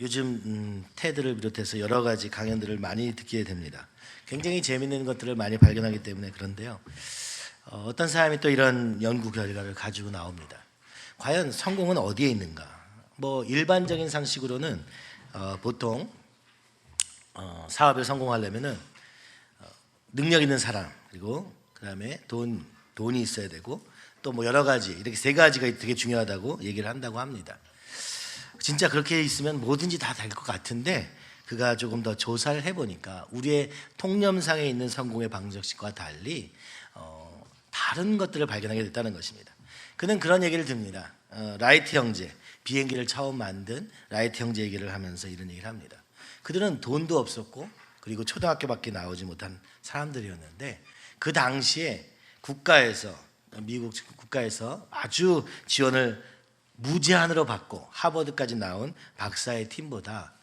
요즘 테드를 비롯해서 여러 가지 강연들을 많이 듣게 됩니다. 굉장히 재미있는 것들을 많이 발견하기 때문에 그런데요. 어떤 사람이 또 이런 연구 결과를 가지고 나옵니다. 과연 성공은 어디에 있는가? 뭐 일반적인 상식으로는 보통 사업에 성공하려면은 능력 있는 사람, 그리고 그다음에 돈이 있어야 되고, 또 뭐 여러 가지, 이렇게 세 가지가 되게 중요하다고 얘기를 한다고 합니다. 진짜 그렇게 있으면 뭐든지 다 될 것 같은데, 그가 조금 더 조사를 해보니까 우리의 통념상에 있는 성공의 방정식과 달리 다른 것들을 발견하게 됐다는 것입니다. 그는 그런 얘기를 듭니다. 라이트 형제, 비행기를 처음 만든 라이트 형제 얘기를 하면서 이런 얘기를 합니다. 그들은 돈도 없었고, 그리고 초등학교밖에 나오지 못한 사람들이었는데, 그 당시에 미국 국가에서 아주 지원을 무제한으로 받고 하버드까지 나온 박사의 팀보다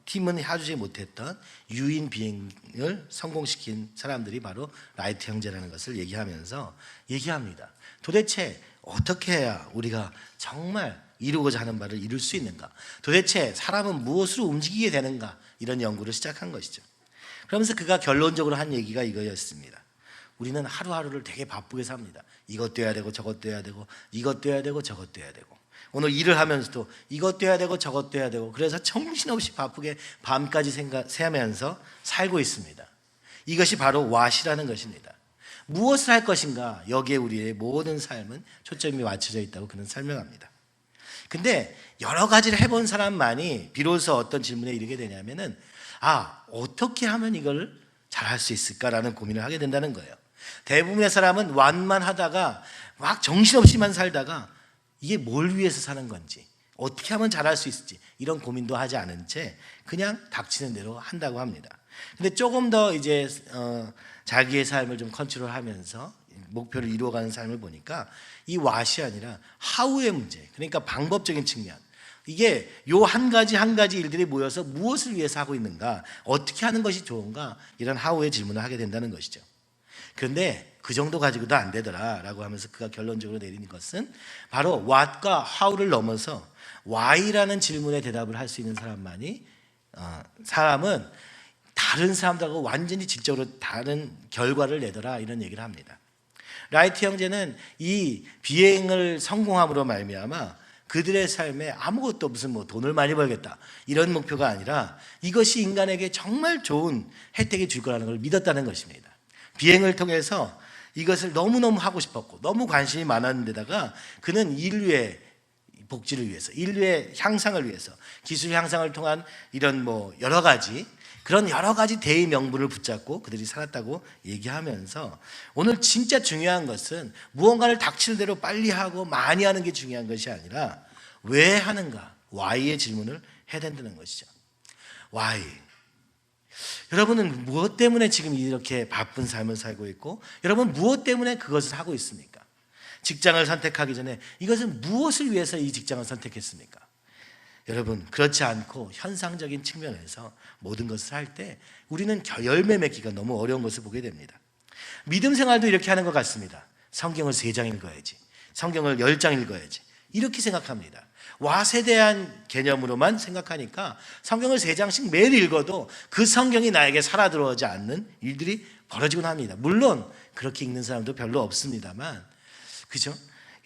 팀은 해주지 못했던 유인 비행을 성공시킨 사람들이 바로 라이트 형제라는 것을 얘기합니다. 도대체 어떻게 해야 우리가 정말 이루고자 하는 바를 이룰 수 있는가? 도대체 사람은 무엇으로 움직이게 되는가? 이런 연구를 시작한 것이죠. 그러면서 그가 결론적으로 한 얘기가 이거였습니다. 우리는 하루하루를 되게 바쁘게 삽니다. 이것도 해야 되고 저것도 해야 되고, 이것도 해야 되고 저것도 해야 되고, 오늘 일을 하면서도 이것도 해야 되고 저것도 해야 되고, 그래서 정신없이 바쁘게 밤까지 새면서 살고 있습니다. 이것이 바로 왓이라는 것입니다. 무엇을 할 것인가, 여기에 우리의 모든 삶은 초점이 맞춰져 있다고 그는 설명합니다. 근데 여러 가지를 해본 사람만이 비로소 어떤 질문에 이르게 되냐면은, 어떻게 하면 이걸 잘할 수 있을까라는 고민을 하게 된다는 거예요. 대부분의 사람은 완만하다가 막 정신없이만 살다가 이게 뭘 위해서 사는 건지, 어떻게 하면 잘할 수 있을지 이런 고민도 하지 않은 채 그냥 닥치는 대로 한다고 합니다. 근데 조금 더 이제 자기의 삶을 좀 컨트롤하면서 목표를 이루어가는 삶을 보니까 이 왓이 아니라 하우의 문제, 그러니까 방법적인 측면, 이게 요 한 가지 일들이 모여서 무엇을 위해서 하고 있는가, 어떻게 하는 것이 좋은가, 이런 하우의 질문을 하게 된다는 것이죠. 그런데 그 정도 가지고도 안 되더라 라고 하면서 그가 결론적으로 내리는 것은 바로 what과 how를 넘어서 why라는 질문에 대답을 할 수 있는 사람은 다른 사람들하고 완전히 질적으로 다른 결과를 내더라, 이런 얘기를 합니다. 라이트 형제는 이 비행을 성공함으로 말미암아 그들의 삶에 아무것도 무슨 돈을 많이 벌겠다 이런 목표가 아니라 이것이 인간에게 정말 좋은 혜택이 줄 거라는 걸 믿었다는 것입니다. 비행을 통해서 이것을 너무너무 하고 싶었고 너무 관심이 많았는데다가 그는 인류의 복지를 위해서, 인류의 향상을 위해서, 기술 향상을 통한 이런 여러 가지 대의 명분을 붙잡고 그들이 살았다고 얘기하면서, 오늘 진짜 중요한 것은 무언가를 닥치는 대로 빨리 하고 많이 하는 게 중요한 것이 아니라 왜 하는가, why의 질문을 해야 된다는 것이죠. why. 여러분은 무엇 때문에 지금 이렇게 바쁜 삶을 살고 있고, 여러분 무엇 때문에 그것을 하고 있습니까? 직장을 선택하기 전에 이것은 무엇을 위해서 이 직장을 선택했습니까? 여러분, 그렇지 않고 현상적인 측면에서 모든 것을 할 때 우리는 열매 맺기가 너무 어려운 것을 보게 됩니다. 믿음 생활도 이렇게 하는 것 같습니다. 성경을 3장 읽어야지, 성경을 10장 읽어야지, 이렇게 생각합니다. 왓에 대한 개념으로만 생각하니까 성경을 3장씩 매일 읽어도 그 성경이 나에게 살아 들어오지 않는 일들이 벌어지곤 합니다. 물론 그렇게 읽는 사람도 별로 없습니다만, 그죠?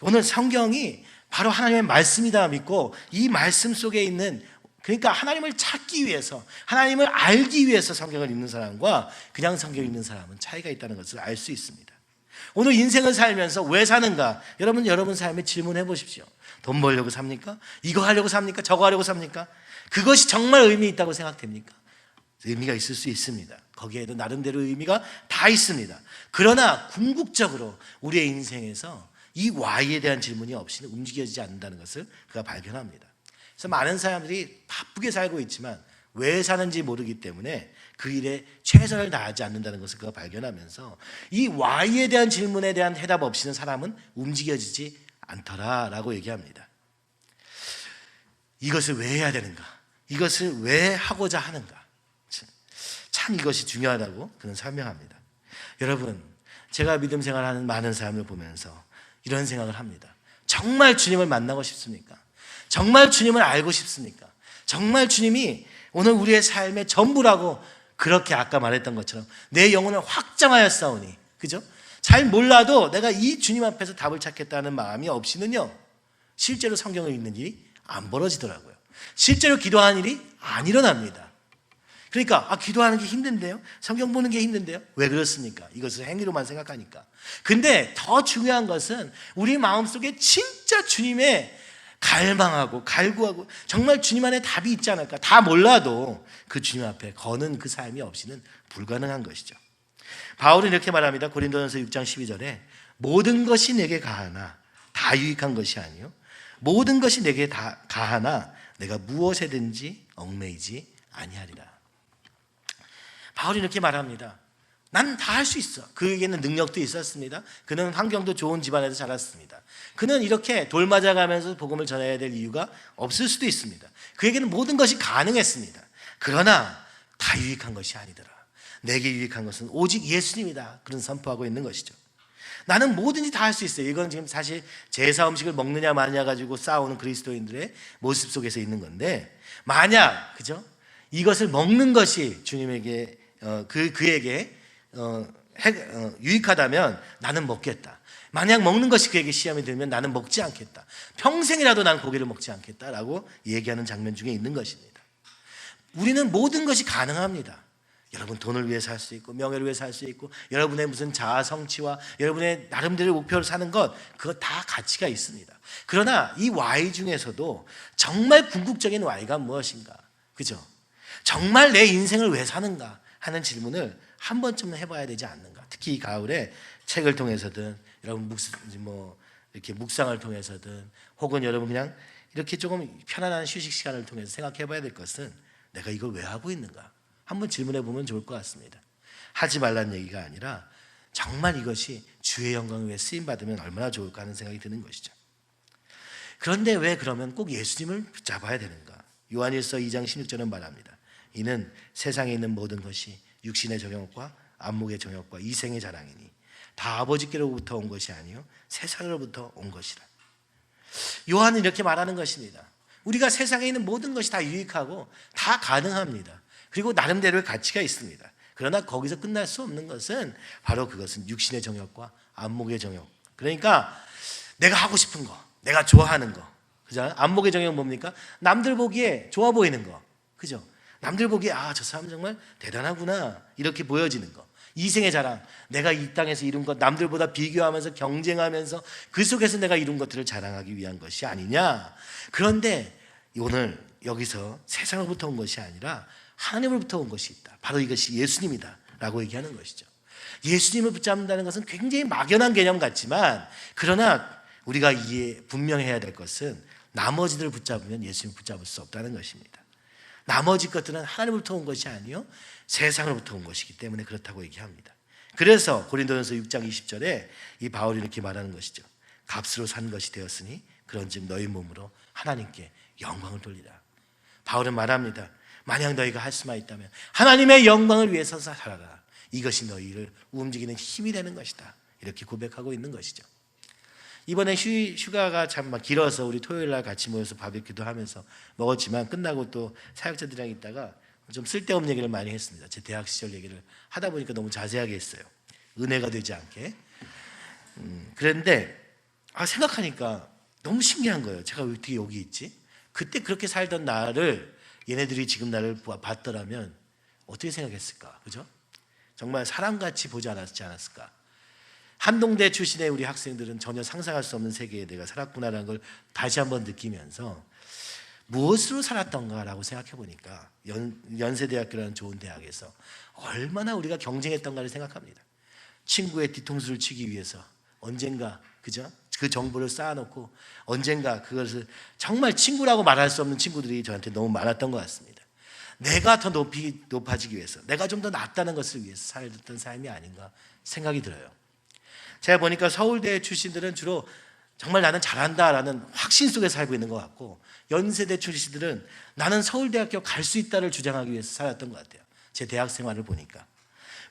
오늘 성경이 바로 하나님의 말씀이다 믿고 이 말씀 속에 있는, 그러니까 하나님을 찾기 위해서, 하나님을 알기 위해서 성경을 읽는 사람과 그냥 성경을 읽는 사람은 차이가 있다는 것을 알 수 있습니다. 오늘 인생을 살면서 왜 사는가, 여러분 삶에 질문해 보십시오. 돈 벌려고 삽니까? 이거 하려고 삽니까? 저거 하려고 삽니까? 그것이 정말 의미 있다고 생각됩니까? 의미가 있을 수 있습니다. 거기에도 나름대로 의미가 다 있습니다. 그러나 궁극적으로 우리의 인생에서 이 why에 대한 질문이 없이는 움직여지지 않는다는 것을 그가 발견합니다. 그래서 많은 사람들이 바쁘게 살고 있지만 왜 사는지 모르기 때문에 그 일에 최선을 다하지 않는다는 것을 그가 발견하면서, 이 why에 대한 질문에 대한 해답 없이는 사람은 움직여지지 않더라라고 얘기합니다. 이것을 왜 해야 되는가, 이것을 왜 하고자 하는가, 참 이것이 중요하다고 그는 설명합니다. 여러분, 제가 믿음 생활하는 많은 사람을 보면서 이런 생각을 합니다. 정말 주님을 만나고 싶습니까? 정말 주님을 알고 싶습니까? 정말 주님이 오늘 우리의 삶의 전부라고 그렇게 아까 말했던 것처럼 내 영혼을 확장하였사오니, 그죠? 잘 몰라도 내가 이 주님 앞에서 답을 찾겠다는 마음이 없이는요, 실제로 성경을 읽는 일이 안 벌어지더라고요. 실제로 기도하는 일이 안 일어납니다. 그러니까 기도하는 게 힘든데요, 성경 보는 게 힘든데요. 왜 그렇습니까? 이것을 행위로만 생각하니까. 근데 더 중요한 것은 우리 마음속에 진짜 주님의 갈망하고 갈구하고 정말 주님 안에 답이 있지 않을까. 다 몰라도 그 주님 앞에 거는 그 삶이 없이는 불가능한 것이죠. 바울은 이렇게 말합니다. 고린도전서 6장 12절에 모든 것이 내게 가하나 다 유익한 것이 아니요 모든 것이 내게 다 가하나 내가 무엇에든지 얽매이지 아니하리라. 바울이 이렇게 말합니다. 난 다 할 수 있어. 그에게는 능력도 있었습니다. 그는 환경도 좋은 집안에서 자랐습니다. 그는 이렇게 돌 맞아가면서 복음을 전해야 될 이유가 없을 수도 있습니다. 그에게는 모든 것이 가능했습니다. 그러나 다 유익한 것이 아니더라. 내게 유익한 것은 오직 예수님이다. 그런 선포하고 있는 것이죠. 나는 뭐든지 다 할 수 있어요. 이건 지금 사실 제사 음식을 먹느냐 마느냐 가지고 싸우는 그리스도인들의 모습 속에서 있는 건데, 만약 그죠? 이것을 먹는 것이 주님에게 그에게 유익하다면 나는 먹겠다. 만약 먹는 것이 그에게 시험이 들면 나는 먹지 않겠다. 평생이라도 난 고기를 먹지 않겠다라고 얘기하는 장면 중에 있는 것입니다. 우리는 모든 것이 가능합니다. 여러분 돈을 위해서 할 수 있고 명예를 위해서 할 수 있고 여러분의 무슨 자아 성취와 여러분의 나름대로 목표를 사는 것, 그거 다 가치가 있습니다. 그러나 이 Y 중에서도 정말 궁극적인 Y가 무엇인가, 그죠? 정말 내 인생을 왜 사는가 하는 질문을 한 번쯤은 해봐야 되지 않는가. 특히 이 가을에 책을 통해서든 여러분 이렇게 묵상을 통해서든 혹은 여러분 그냥 이렇게 조금 편안한 휴식 시간을 통해서 생각해봐야 될 것은 내가 이걸 왜 하고 있는가 한번 질문해 보면 좋을 것 같습니다. 하지 말라는 얘기가 아니라 정말 이것이 주의 영광을 위해 쓰임 받으면 얼마나 좋을까 하는 생각이 드는 것이죠. 그런데 왜 그러면 꼭 예수님을 붙잡아야 되는가? 요한일서 2장 16절은 말합니다. 이는 세상에 있는 모든 것이 육신의 정욕과 안목의 정욕과 이생의 자랑이니 다 아버지께로부터 온 것이 아니요 세상으로부터 온 것이라. 요한은 이렇게 말하는 것입니다. 우리가 세상에 있는 모든 것이 다 유익하고 다 가능합니다. 그리고 나름대로의 가치가 있습니다. 그러나 거기서 끝날 수 없는 것은 바로 그것은 육신의 정욕과 안목의 정욕. 그러니까 내가 하고 싶은 거, 내가 좋아하는 거, 그죠? 안목의 정욕은 뭡니까? 남들 보기에 좋아 보이는 거, 그죠? 남들 보기에 저 사람 정말 대단하구나 이렇게 보여지는 거. 이생의 자랑, 내가 이 땅에서 이룬 것 남들보다 비교하면서 경쟁하면서 그 속에서 내가 이룬 것들을 자랑하기 위한 것이 아니냐. 그런데 오늘 여기서 세상으로부터 온 것이 아니라 하나님으로부터 온 것이 있다. 바로 이것이 예수님이다 라고 얘기하는 것이죠. 예수님을 붙잡는다는 것은 굉장히 막연한 개념 같지만, 그러나 우리가 분명해야 될 것은 나머지들을 붙잡으면 예수님을 붙잡을 수 없다는 것입니다. 나머지 것들은 하나님으로부터 온 것이 아니요 세상으로부터 온 것이기 때문에 그렇다고 얘기합니다. 그래서 고린도전서 6장 20절에 이 바울이 이렇게 말하는 것이죠. 값으로 산 것이 되었으니 그런즉 너희 몸으로 하나님께 영광을 돌리라. 바울은 말합니다. 만약 너희가 할 수만 있다면 하나님의 영광을 위해서 살아라. 이것이 너희를 움직이는 힘이 되는 것이다. 이렇게 고백하고 있는 것이죠. 이번에 휴가가 참 길어서 우리 토요일 날 같이 모여서 바비큐도 하면서 먹었지만, 끝나고 또 사역자들이랑 있다가 좀 쓸데없는 얘기를 많이 했습니다. 제 대학 시절 얘기를 하다 보니까 너무 자세하게 했어요. 은혜가 되지 않게. 그런데 생각하니까 너무 신기한 거예요. 제가 왜 어떻게 여기 있지? 그때 그렇게 살던 나를 얘네들이 지금 나를 봤더라면 어떻게 생각했을까? 그죠? 정말 사람같이 보지 않았을까? 한동대 출신의 우리 학생들은 전혀 상상할 수 없는 세계에 내가 살았구나라는 걸 다시 한번 느끼면서 무엇으로 살았던가라고 생각해 보니까 연세대학교라는 좋은 대학에서 얼마나 우리가 경쟁했던가를 생각합니다. 친구의 뒤통수를 치기 위해서 언젠가, 그죠? 그 정보를 쌓아놓고 언젠가 그것을 정말 친구라고 말할 수 없는 친구들이 저한테 너무 많았던 것 같습니다. 내가 더 높아지기 위해서, 내가 좀 더 낫다는 것을 위해서 살았던 삶이 아닌가 생각이 들어요. 제가 보니까 서울대 출신들은 주로 정말 나는 잘한다라는 확신 속에 살고 있는 것 같고, 연세대 출신들은 나는 서울대학교 갈 수 있다를 주장하기 위해서 살았던 것 같아요. 제 대학 생활을 보니까.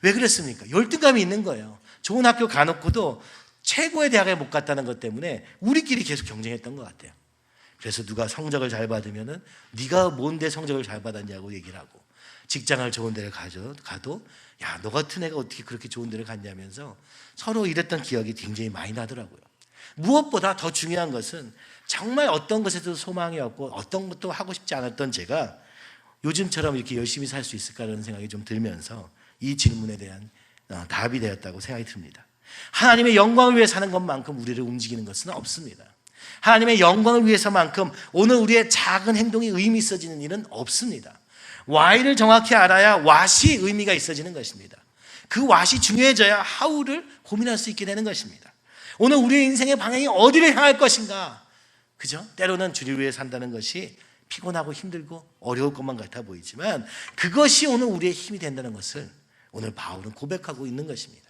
왜 그랬습니까? 열등감이 있는 거예요. 좋은 학교 가놓고도 최고의 대학에 못 갔다는 것 때문에 우리끼리 계속 경쟁했던 것 같아요. 그래서 누가 성적을 잘 받으면은 네가 뭔데 성적을 잘 받았냐고 얘기를 하고, 직장을 좋은 데를 가도 야, 너 같은 애가 어떻게 그렇게 좋은 데를 갔냐면서 서로 이랬던 기억이 굉장히 많이 나더라고요. 무엇보다 더 중요한 것은 정말 어떤 것에도 소망이 없고 어떤 것도 하고 싶지 않았던 제가 요즘처럼 이렇게 열심히 살 수 있을까라는 생각이 좀 들면서 이 질문에 대한 답이 되었다고 생각이 듭니다. 하나님의 영광을 위해 사는 것만큼 우리를 움직이는 것은 없습니다. 하나님의 영광을 위해서만큼 오늘 우리의 작은 행동이 의미 있어지는 일은 없습니다. Why를 정확히 알아야 What이 의미가 있어지는 것입니다. 그 What이 중요해져야 How를 고민할 수 있게 되는 것입니다. 오늘 우리의 인생의 방향이 어디를 향할 것인가? 그죠? 때로는 주를 위해 산다는 것이 피곤하고 힘들고 어려울 것만 같아 보이지만 그것이 오늘 우리의 힘이 된다는 것을 오늘 바울은 고백하고 있는 것입니다.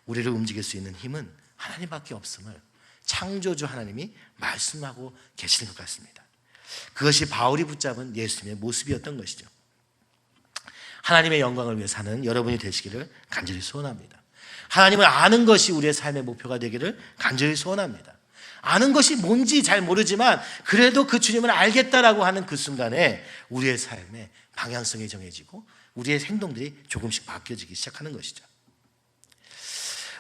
우리를 움직일 수 있는 힘은 하나님밖에 없음을 창조주 하나님이 말씀하고 계시는 것 같습니다. 그것이 바울이 붙잡은 예수님의 모습이었던 것이죠. 하나님의 영광을 위해 사는 여러분이 되시기를 간절히 소원합니다. 하나님을 아는 것이 우리의 삶의 목표가 되기를 간절히 소원합니다. 아는 것이 뭔지 잘 모르지만 그래도 그 주님을 알겠다라고 하는 그 순간에 우리의 삶의 방향성이 정해지고 우리의 행동들이 조금씩 바뀌어지기 시작하는 것이죠.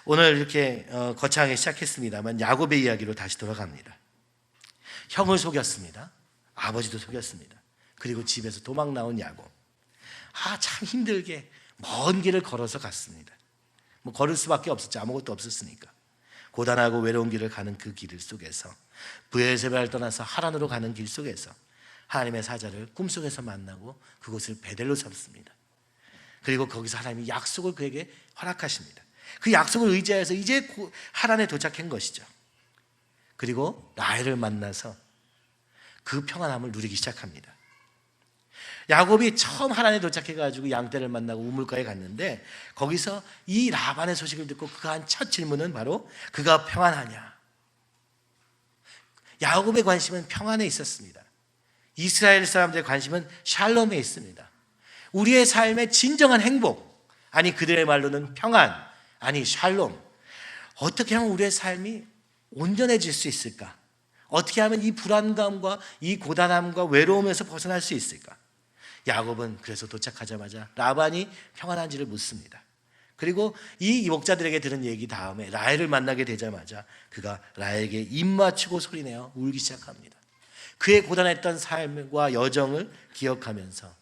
오늘 이렇게 거창하게 시작했습니다만 야곱의 이야기로 다시 돌아갑니다. 형을 속였습니다. 아버지도 속였습니다. 그리고 집에서 도망 나온 야곱. 참 힘들게 먼 길을 걸어서 갔습니다. 걸을 수밖에 없었죠. 아무것도 없었으니까. 고단하고 외로운 길을 가는 그 길 속에서 브엘세바를 떠나서 하란으로 가는 길 속에서 하나님의 사자를 꿈속에서 만나고 그곳을 베델로 삼습니다. 그리고 거기서 하나님이 약속을 그에게 허락하십니다. 그 약속을 의지해서 이제 하란에 도착한 것이죠. 그리고 라헬을 만나서 그 평안함을 누리기 시작합니다. 야곱이 처음 하란에 도착해가지고 양떼를 만나고 우물가에 갔는데 거기서 이 라반의 소식을 듣고 그가 한 첫 질문은 바로 그가 평안하냐. 야곱의 관심은 평안에 있었습니다. 이스라엘 사람들의 관심은 샬롬에 있습니다. 우리의 삶의 진정한 행복, 아니 그들의 말로는 평안, 아니 샬롬. 어떻게 하면 우리의 삶이 온전해질 수 있을까? 어떻게 하면 이 불안감과 이 고단함과 외로움에서 벗어날 수 있을까? 야곱은 그래서 도착하자마자 라반이 평안한지를 묻습니다. 그리고 이 목자들에게 들은 얘기 다음에 라헬을 만나게 되자마자 그가 라헬에게 입 맞추고 소리내어 울기 시작합니다. 그의 고단했던 삶과 여정을 기억하면서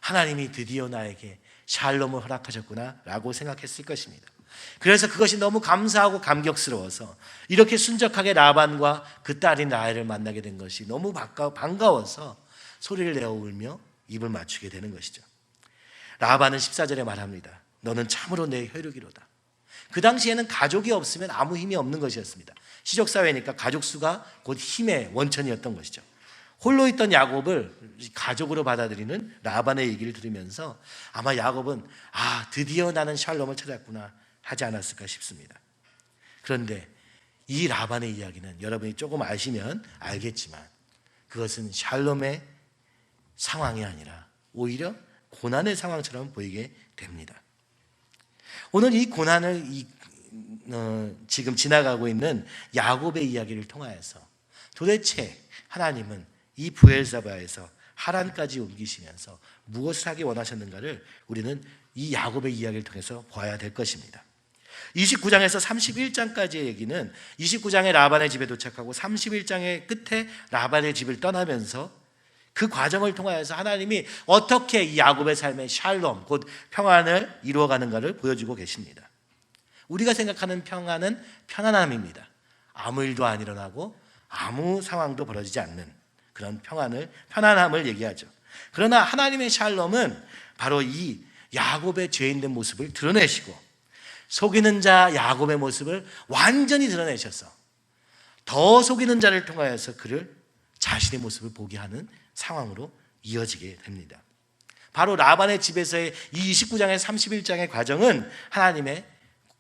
하나님이 드디어 나에게 샬롬을 허락하셨구나 라고 생각했을 것입니다. 그래서 그것이 너무 감사하고 감격스러워서 이렇게 순적하게 라반과 그 딸인 라헬을 만나게 된 것이 너무 반가워서 소리를 내어 울며 입을 맞추게 되는 것이죠. 라반은 14절에 말합니다. 너는 참으로 내 혈육이로다. 그 당시에는 가족이 없으면 아무 힘이 없는 것이었습니다. 시족사회니까 가족 수가 곧 힘의 원천이었던 것이죠. 홀로 있던 야곱을 가족으로 받아들이는 라반의 얘기를 들으면서 아마 야곱은 드디어 나는 샬롬을 찾았구나 하지 않았을까 싶습니다. 그런데 이 라반의 이야기는 여러분이 조금 아시면 알겠지만 그것은 샬롬의 상황이 아니라 오히려 고난의 상황처럼 보이게 됩니다. 오늘 이 고난을 지금 지나가고 있는 야곱의 이야기를 통하여서 도대체 하나님은 이 브엘사바에서 하란까지 옮기시면서 무엇을 하기 원하셨는가를 우리는 이 야곱의 이야기를 통해서 봐야 될 것입니다. 29장에서 31장까지의 얘기는 29장에 라반의 집에 도착하고 31장의 끝에 라반의 집을 떠나면서 그 과정을 통하여서 하나님이 어떻게 이 야곱의 삶의 샬롬, 곧 평안을 이루어가는가를 보여주고 계십니다. 우리가 생각하는 평안은 편안함입니다. 아무 일도 안 일어나고 아무 상황도 벌어지지 않는 그런 편안함을 얘기하죠. 그러나 하나님의 샬롬은 바로 이 야곱의 죄인된 모습을 드러내시고 속이는 자 야곱의 모습을 완전히 드러내셔서 더 속이는 자를 통하여서 그를 자신의 모습을 보게 하는 상황으로 이어지게 됩니다. 바로 라반의 집에서의 이 29장의 31장의 과정은 하나님의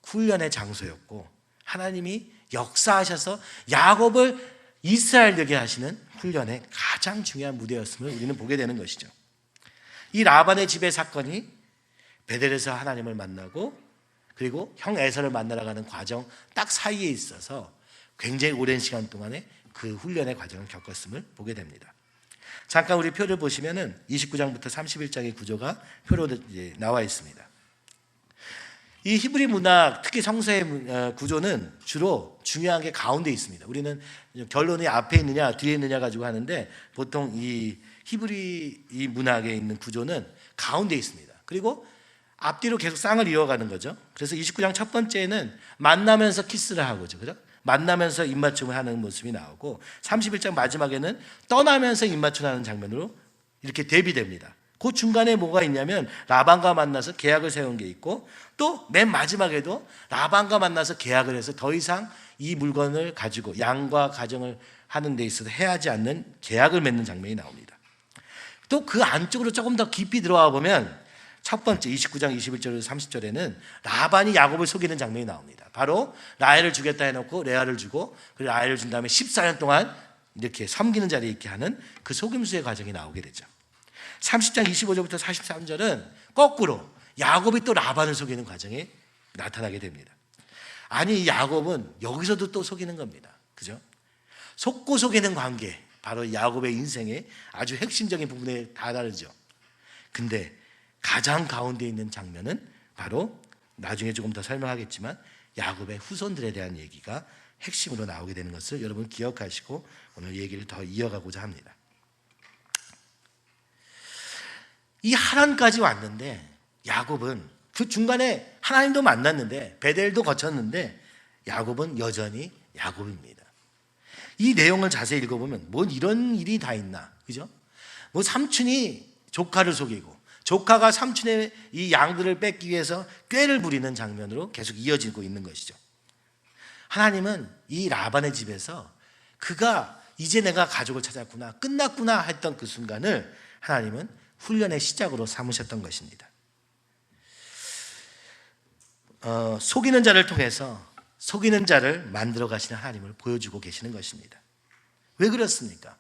훈련의 장소였고 하나님이 역사하셔서 야곱을 이스라엘 되게 하시는 훈련의 가장 중요한 무대였음을 우리는 보게 되는 것이죠. 이 라반의 집의 사건이 베델에서 하나님을 만나고 그리고 형 에서를 만나러 가는 과정 딱 사이에 있어서 굉장히 오랜 시간 동안에 그 훈련의 과정을 겪었음을 보게 됩니다. 잠깐 우리 표를 보시면은 29장부터 31장의 구조가 표로 이제 나와 있습니다. 이 히브리 문학, 특히 성서의 구조는 주로 중요한 게 가운데 있습니다. 우리는 결론이 앞에 있느냐 뒤에 있느냐 가지고 하는데, 보통 이 히브리 이 문학에 있는 구조는 가운데 있습니다. 그리고 앞뒤로 계속 쌍을 이어가는 거죠. 그래서 29장 첫 번째는 만나면서 키스를 하고, 그죠? 만나면서 입맞춤을 하는 모습이 나오고, 31장 마지막에는 떠나면서 입맞춤하는 장면으로 이렇게 대비됩니다. 그 중간에 뭐가 있냐면 라반과 만나서 계약을 세운 게 있고, 또 맨 마지막에도 라반과 만나서 계약을 해서 더 이상 이 물건을 가지고 양과 가정을 하는 데 있어서 해하지 않는 계약을 맺는 장면이 나옵니다. 또 그 안쪽으로 조금 더 깊이 들어와 보면 첫 번째 29장 21절에서 30절에는 라반이 야곱을 속이는 장면이 나옵니다. 바로 라헬을 주겠다 해놓고 레아를 주고, 그리고 라헬을 준 다음에 14년 동안 이렇게 섬기는 자리에 있게 하는 그 속임수의 과정이 나오게 되죠. 30장 25절부터 43절은 거꾸로 야곱이 또 라반을 속이는 과정이 나타나게 됩니다. 아니, 야곱은 여기서도 또 속이는 겁니다. 그죠? 속고 속이는 관계, 바로 야곱의 인생의 아주 핵심적인 부분에 다 다르죠. 근데 가장 가운데 있는 장면은 바로 나중에 조금 더 설명하겠지만 야곱의 후손들에 대한 얘기가 핵심으로 나오게 되는 것을 여러분 기억하시고 오늘 얘기를 더 이어가고자 합니다. 이 하란까지 왔는데 야곱은 그 중간에 하나님도 만났는데 베델도 거쳤는데 야곱은 여전히 야곱입니다. 이 내용을 자세히 읽어보면 뭔 이런 일이 다 있나, 그죠? 뭐 삼촌이 조카를 속이고 조카가 삼촌의 이 양들을 뺏기 위해서 꾀를 부리는 장면으로 계속 이어지고 있는 것이죠. 하나님은 이 라반의 집에서 그가 이제 내가 가족을 찾았구나, 끝났구나 했던 그 순간을 하나님은 훈련의 시작으로 삼으셨던 것입니다. 속이는 자를 통해서 속이는 자를 만들어 가시는 하나님을 보여주고 계시는 것입니다. 왜 그렇습니까?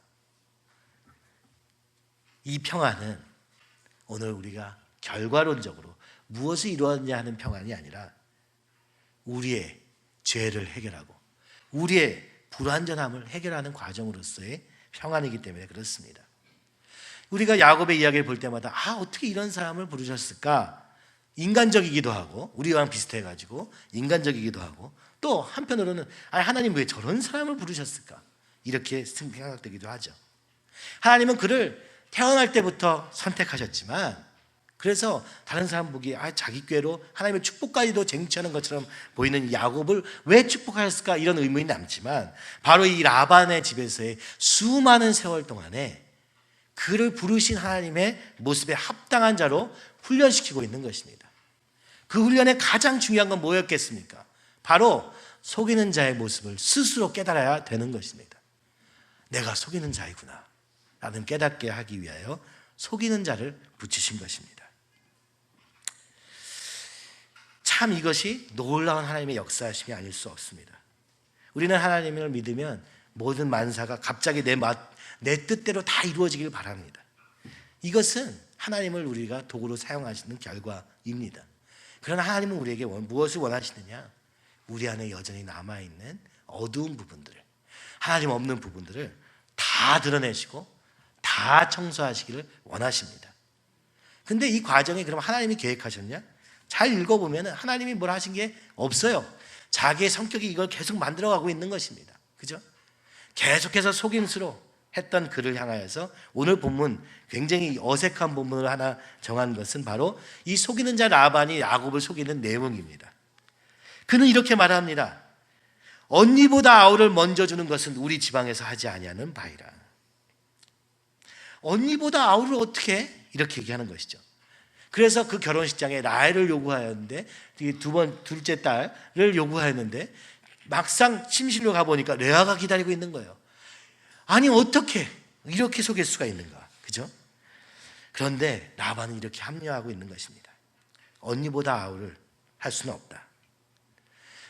이 평안은 오늘 우리가 결과론적으로 무엇을 이루었냐 하는 평안이 아니라 우리의 죄를 해결하고 우리의 불완전함을 해결하는 과정으로서의 평안이기 때문에 그렇습니다. 우리가 야곱의 이야기를 볼 때마다 어떻게 이런 사람을 부르셨을까? 인간적이기도 하고 우리와 비슷해가지고 인간적이기도 하고, 또 한편으로는 하나님 왜 저런 사람을 부르셨을까? 이렇게 생각되기도 하죠. 하나님은 그를 태어날 때부터 선택하셨지만, 그래서 다른 사람 보기에 자기 꾀로 하나님의 축복까지도 쟁취하는 것처럼 보이는 야곱을 왜 축복하셨을까? 이런 의문이 남지만, 바로 이 라반의 집에서의 수많은 세월 동안에 그를 부르신 하나님의 모습에 합당한 자로 훈련시키고 있는 것입니다. 그 훈련의 가장 중요한 건 뭐였겠습니까? 바로 속이는 자의 모습을 스스로 깨달아야 되는 것입니다. 내가 속이는 자이구나 라는 깨닫게 하기 위하여 속이는 자를 붙이신 것입니다. 참 이것이 놀라운 하나님의 역사하심이 아닐 수 없습니다. 우리는 하나님을 믿으면 모든 만사가 갑자기 내 뜻대로 다 이루어지길 바랍니다. 이것은 하나님을 우리가 도구로 사용하시는 결과입니다. 그러나 하나님은 우리에게 무엇을 원하시느냐? 우리 안에 여전히 남아있는 어두운 부분들을, 하나님 없는 부분들을 다 드러내시고 다 청소하시기를 원하십니다. 근데 이 과정에 그럼 하나님이 계획하셨냐? 잘 읽어보면 하나님이 뭘 하신 게 없어요. 자기의 성격이 이걸 계속 만들어가고 있는 것입니다. 그죠? 계속해서 속임수로 했던 그를 향하여서 오늘 본문, 굉장히 어색한 본문을 하나 정한 것은 바로 이 속이는 자 라반이 야곱을 속이는 내용입니다. 그는 이렇게 말합니다. 언니보다 아우를 먼저 주는 것은 우리 지방에서 하지 아니하는 바이라. 언니보다 아우를 어떻게 해? 이렇게 얘기하는 것이죠. 그래서 그 결혼식장에 라헬을 요구하였는데, 둘째 딸을 요구하였는데 막상 침실로 가보니까 레아가 기다리고 있는 거예요. 아니 어떻게 이렇게 속일 수가 있는가, 그죠? 그런데 라반은 이렇게 합리화하고 있는 것입니다. 언니보다 아우를 할 수는 없다.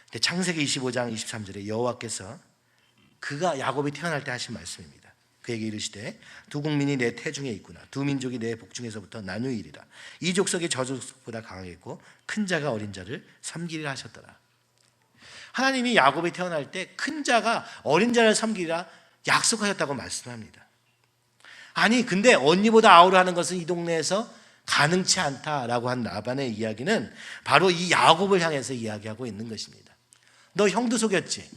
근데 창세기 25장 23절에 여호와께서 그가 야곱이 태어날 때 하신 말씀입니다. 그에게 이르시되 두 국민이 내 태중에 있구나. 두 민족이 내 복중에서부터 나누이리라. 이 족속이 저 족속보다 강하겠고 큰 자가 어린 자를 섬기리라 하셨더라. 하나님이 야곱이 태어날 때 큰 자가 어린 자를 섬기리라 약속하셨다고 말씀합니다. 아니 근데 언니보다 아우를 하는 것은 이 동네에서 가능치 않다라고 한 라반의 이야기는 바로 이 야곱을 향해서 이야기하고 있는 것입니다. 너 형도 속였지,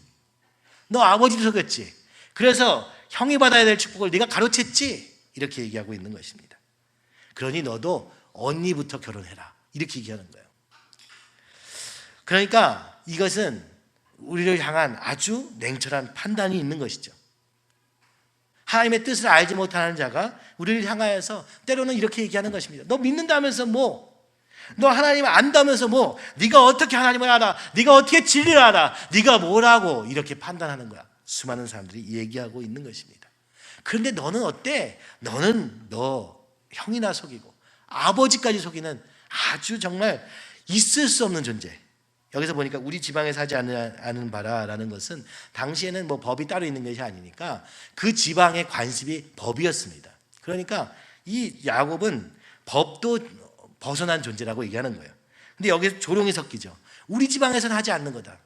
너 아버지도 속였지, 그래서 형이 받아야 될 축복을 네가 가로챘지, 이렇게 얘기하고 있는 것입니다. 그러니 너도 언니부터 결혼해라, 이렇게 얘기하는 거예요. 그러니까 이것은 우리를 향한 아주 냉철한 판단이 있는 것이죠. 하나님의 뜻을 알지 못하는 자가 우리를 향하여서 때로는 이렇게 얘기하는 것입니다. 너 믿는다면서 뭐? 너 하나님을 안다면서 뭐? 네가 어떻게 하나님을 알아? 네가 어떻게 진리를 알아? 네가 뭐라고 이렇게 판단하는 거야. 수많은 사람들이 얘기하고 있는 것입니다. 그런데 너는 어때? 너는 너 형이나 속이고 아버지까지 속이는 아주 정말 있을 수 없는 존재. 여기서 보니까 우리 지방에 사지 않은 바라라는 것은 당시에는 뭐 법이 따로 있는 것이 아니니까 그 지방의 관습이 법이었습니다. 그러니까 이 야곱은 법도 벗어난 존재라고 얘기하는 거예요. 근데 여기서 조롱이 섞이죠. 우리 지방에서는 하지 않는 거다.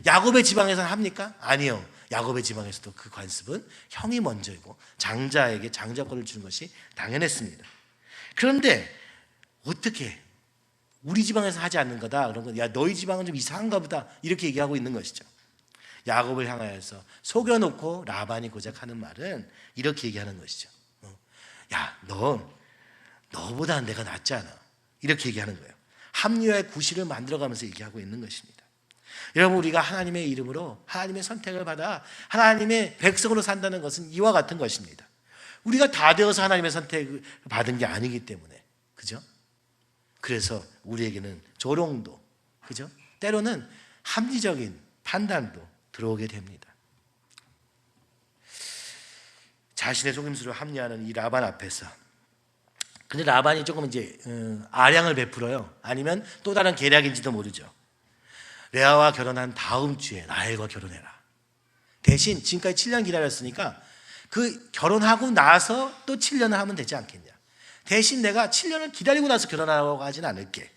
야곱의 지방에서는 합니까? 아니요. 야곱의 지방에서도 그 관습은 형이 먼저이고 장자에게 장자권을 주는 것이 당연했습니다. 그런데 어떻게 우리 지방에서 하지 않는 거다, 그런 건 야 너희 지방은 좀 이상한가 보다, 이렇게 얘기하고 있는 것이죠. 야곱을 향하여서 속여놓고 라반이 고작 하는 말은 이렇게 얘기하는 것이죠. 야 너보다 내가 낫지 않아, 이렇게 얘기하는 거예요. 합리화의 구실을 만들어가면서 얘기하고 있는 것입니다. 여러분, 우리가 하나님의 이름으로 하나님의 선택을 받아 하나님의 백성으로 산다는 것은 이와 같은 것입니다. 우리가 다 되어서 하나님의 선택을 받은 게 아니기 때문에, 그죠? 그래서 우리에게는 조롱도, 그죠? 때로는 합리적인 판단도 들어오게 됩니다. 자신의 속임수를 합리하는 이 라반 앞에서, 근데 라반이 조금 이제 아량을 베풀어요. 아니면 또 다른 계략인지도 모르죠. 레아와 결혼한 다음 주에 라헬과 결혼해라. 대신 지금까지 7년 기다렸으니까 그 결혼하고 나서 또 7년을 하면 되지 않겠냐. 대신 내가 7년을 기다리고 나서 결혼하라고 하진 않을게.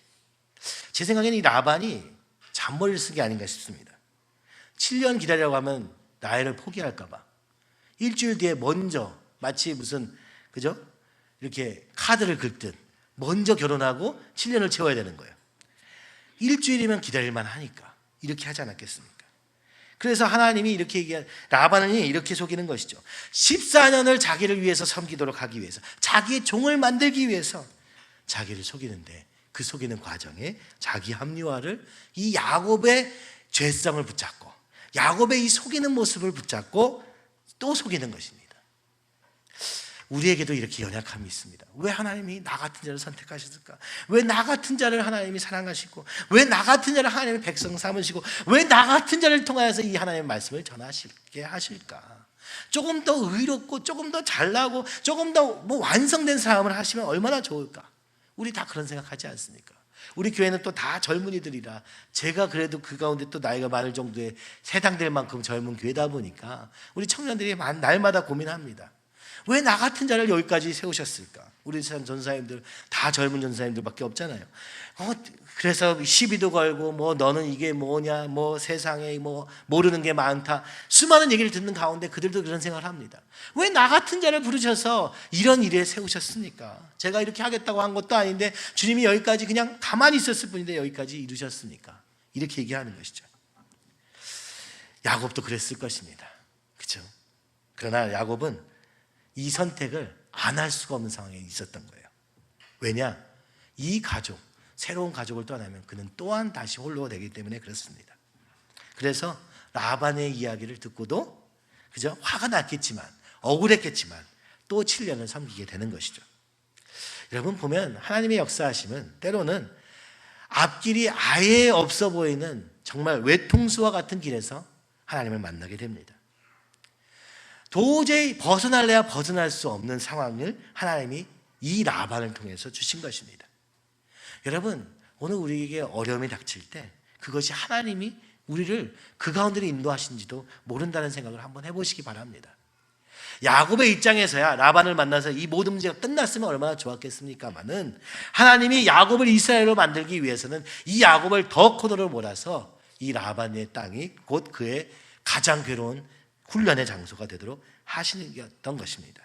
제 생각에는 이 라반이 잔머리를 쓴 게 아닌가 싶습니다. 7년 기다리라고 하면 라헬을 포기할까 봐 일주일 뒤에 먼저, 마치 무슨, 그죠? 이렇게 카드를 긁듯 먼저 결혼하고 7년을 채워야 되는 거예요. 일주일이면 기다릴만 하니까 이렇게 하지 않았겠습니까? 그래서 하나님이 이렇게 얘기한, 라반은 이렇게 속이는 것이죠. 14년을 자기를 위해서 섬기도록 하기 위해서, 자기의 종을 만들기 위해서 자기를 속이는데, 그 속이는 과정에 자기 합리화를, 이 야곱의 죄성을 붙잡고 야곱의 이 속이는 모습을 붙잡고 또 속이는 것입니다. 우리에게도 이렇게 연약함이 있습니다. 왜 하나님이 나 같은 자를 선택하셨을까? 왜 나 같은 자를 하나님이 사랑하시고, 왜 나 같은 자를 하나님의 백성 삼으시고, 왜 나 같은 자를 통하여서 이 하나님의 말씀을 전하시게 하실까? 조금 더 의롭고 조금 더 잘나고 조금 더 뭐 완성된 사람을 하시면 얼마나 좋을까? 우리 다 그런 생각하지 않습니까? 우리 교회는 또 다 젊은이들이라, 제가 그래도 그 가운데 또 나이가 많을 정도의 세당될 만큼 젊은 교회다 보니까 우리 청년들이 날마다 고민합니다. 왜 나 같은 자를 여기까지 세우셨을까? 우리 전사님들 다 젊은 전사님들밖에 없잖아요. 그래서 시비도 걸고, 뭐 너는 이게 뭐냐, 뭐 세상에 뭐 모르는 게 많다, 수많은 얘기를 듣는 가운데 그들도 그런 생각을 합니다. 왜 나 같은 자를 부르셔서 이런 일에 세우셨습니까? 제가 이렇게 하겠다고 한 것도 아닌데 주님이 여기까지 그냥 가만히 있었을 뿐인데 여기까지 이루셨으니까, 이렇게 얘기하는 것이죠. 야곱도 그랬을 것입니다. 그렇죠? 그러나 야곱은 이 선택을 안 할 수가 없는 상황에 있었던 거예요. 왜냐? 이 가족, 새로운 가족을 떠나면 그는 또한 다시 홀로가 되기 때문에 그렇습니다. 그래서 라반의 이야기를 듣고도, 그죠? 화가 났겠지만, 억울했겠지만 또 7년을 섬기게 되는 것이죠. 여러분, 보면 하나님의 역사하심은 때로는 앞길이 아예 없어 보이는 정말 외통수와 같은 길에서 하나님을 만나게 됩니다. 도저히 벗어날래야 벗어날 수 없는 상황을 하나님이 이 라반을 통해서 주신 것입니다. 여러분, 오늘 우리에게 어려움이 닥칠 때 그것이 하나님이 우리를 그 가운데로 인도하신지도 모른다는 생각을 한번 해보시기 바랍니다. 야곱의 입장에서야 라반을 만나서 이 모든 문제가 끝났으면 얼마나 좋았겠습니까마는, 하나님이 야곱을 이스라엘로 만들기 위해서는 이 야곱을 더 코너로 몰아서 이 라반의 땅이 곧 그의 가장 괴로운 훈련의 장소가 되도록 하시던 것입니다.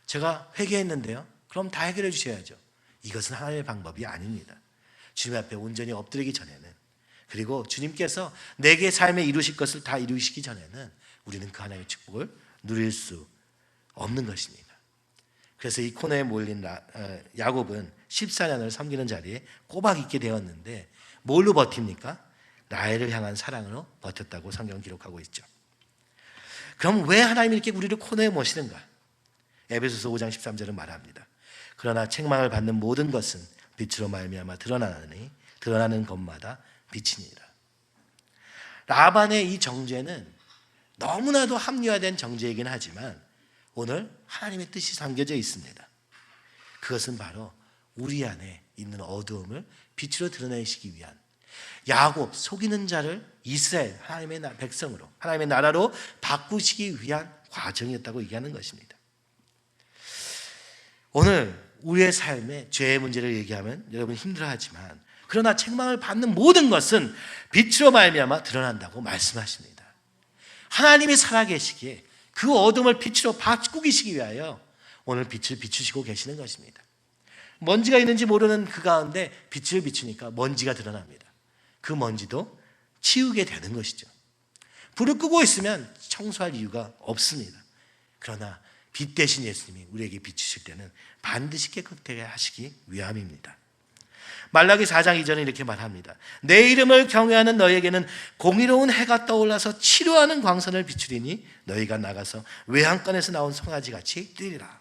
제가 회개했는데요. 그럼 다 해결해 주셔야죠. 이것은 하나님의 방법이 아닙니다. 주님 앞에 온전히 엎드리기 전에는, 그리고 주님께서 내게 삶에 이루실 것을 다 이루시기 전에는 우리는 그 하나님의 축복을 누릴 수 없는 것입니다. 그래서 이 코너에 몰린 야곱은 14년을 섬기는 자리에 꼬박 있게 되었는데 뭘로 버팁니까? 라헬을 향한 사랑으로 버텼다고 성경은 기록하고 있죠. 그럼 왜 하나님이 이렇게 우리를 코너에 모시는가? 에베소서 5장 13절은 말합니다. 그러나 책망을 받는 모든 것은 빛으로 말미암아 드러나니 드러나는 것마다 빛이니라. 라반의 이 정죄는 너무나도 합리화된 정죄이긴 하지만 오늘 하나님의 뜻이 담겨져 있습니다. 그것은 바로 우리 안에 있는 어두움을 빛으로 드러내시기 위한, 야곱 속이는 자를 이스라엘 하나님의 백성으로, 하나님의 나라로 바꾸시기 위한 과정이었다고 얘기하는 것입니다. 오늘 우리의 삶에 죄의 문제를 얘기하면 여러분 힘들어하지만, 그러나 책망을 받는 모든 것은 빛으로 말미암아 드러난다고 말씀하십니다. 하나님이 살아계시기에 그 어둠을 빛으로 바꾸시기 위하여 오늘 빛을 비추시고 계시는 것입니다. 먼지가 있는지 모르는 그 가운데 빛을 비추니까 먼지가 드러납니다. 그 먼지도 치우게 되는 것이죠. 불을 끄고 있으면 청소할 이유가 없습니다. 그러나 빛 대신 예수님이 우리에게 비추실 때는 반드시 깨끗하게 하시기 위함입니다. 말라기 4장 2절은 이렇게 말합니다. 내 이름을 경외하는 너에게는 공의로운 해가 떠올라서 치료하는 광선을 비추리니 너희가 나가서 외양간에서 나온 송아지같이 뛰리라.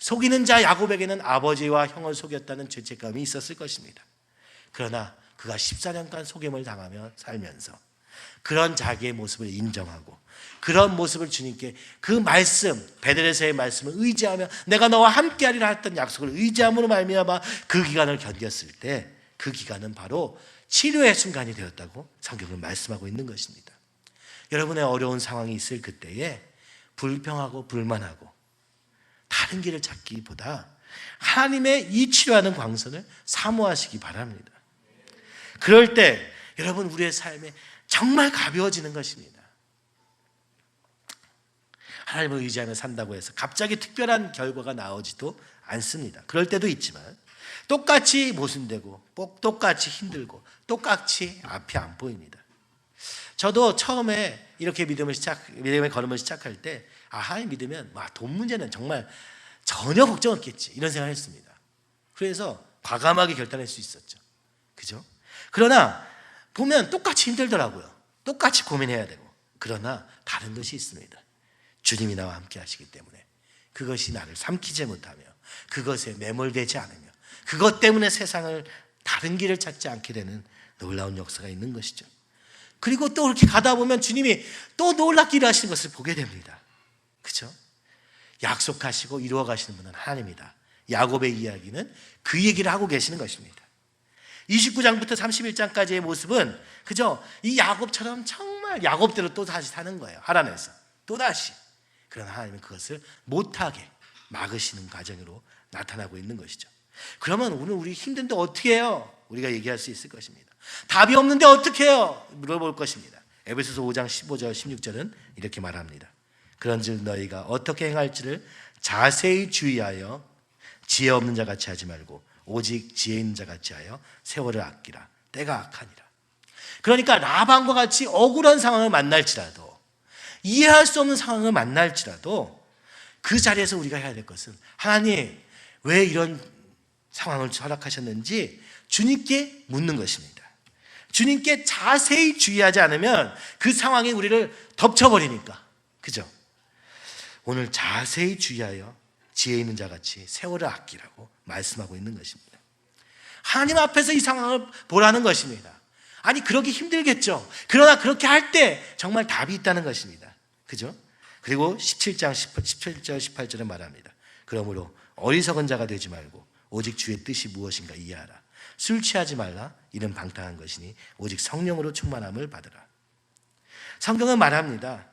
속이는 자 야곱에게는 아버지와 형을 속였다는 죄책감이 있었을 것입니다. 그러나 그가 14년간 속임을 당하며 살면서 그런 자기의 모습을 인정하고 그런 모습을 주님께 그 말씀, 베들레헴의 말씀을 의지하며 내가 너와 함께하리라 했던 약속을 의지함으로 말미암아 그 기간을 견뎠을 때 그 기간은 바로 치료의 순간이 되었다고 성경은 말씀하고 있는 것입니다. 여러분의 어려운 상황이 있을 그때에 불평하고 불만하고 다른 길을 찾기보다 하나님의 이 치료하는 광선을 사모하시기 바랍니다. 그럴 때 여러분 우리의 삶에 정말 가벼워지는 것입니다. 하나님을 의지하며 산다고 해서 갑자기 특별한 결과가 나오지도 않습니다. 그럴 때도 있지만 똑같이 모순되고 똑같이 힘들고 똑같이 앞이 안 보입니다. 저도 처음에 이렇게 믿음의 걸음을 시작할 때 하나님 믿으면 돈 문제는 정말 전혀 걱정 없겠지 이런 생각을 했습니다. 그래서 과감하게 결단할 수 있었죠. 그죠? 그러나 보면 똑같이 힘들더라고요. 똑같이 고민해야 되고. 그러나 다른 것이 있습니다. 주님이 나와 함께 하시기 때문에 그것이 나를 삼키지 못하며 그것에 매몰되지 않으며 그것 때문에 세상을 다른 길을 찾지 않게 되는 놀라운 역사가 있는 것이죠. 그리고 또 그렇게 가다 보면 주님이 또 놀랍게 일하시는 것을 보게 됩니다. 그렇죠? 약속하시고 이루어 가시는 분은 하나님이다. 야곱의 이야기는 그 얘기를 하고 계시는 것입니다. 29장부터 31장까지의 모습은 그죠? 이 야곱처럼 정말 야곱대로 또 다시 사는 거예요. 하란에서 또다시. 그러나 하나님은 그것을 못하게 막으시는 과정으로 나타나고 있는 것이죠. 그러면 오늘 우리 힘든데 어떻게 해요? 우리가 얘기할 수 있을 것입니다. 답이 없는데 어떻게 해요? 물어볼 것입니다. 에베소서 5장 15절 16절은 이렇게 말합니다. 그런즉 너희가 어떻게 행할지를 자세히 주의하여 지혜 없는 자 같이 하지 말고 오직 지혜 있는 자 같이 하여 세월을 아끼라. 때가 악하니라. 그러니까 라반과 같이 억울한 상황을 만날지라도 이해할 수 없는 상황을 만날지라도 그 자리에서 우리가 해야 될 것은 하나님 왜 이런 상황을 허락하셨는지 주님께 묻는 것입니다. 주님께 자세히 주의하지 않으면 그 상황이 우리를 덮쳐버리니까. 그죠? 오늘 자세히 주의하여 지혜 있는 자같이 세월을 아끼라고 말씀하고 있는 것입니다. 하나님 앞에서 이 상황을 보라는 것입니다. 아니 그러기 힘들겠죠. 그러나 그렇게 할 때 정말 답이 있다는 것입니다. 그죠? 그리고 17절 18절에 말합니다. 그러므로 어리석은 자가 되지 말고 오직 주의 뜻이 무엇인가 이해하라. 술 취하지 말라. 이는 방탕한 것이니 오직 성령으로 충만함을 받으라. 성경은 말합니다.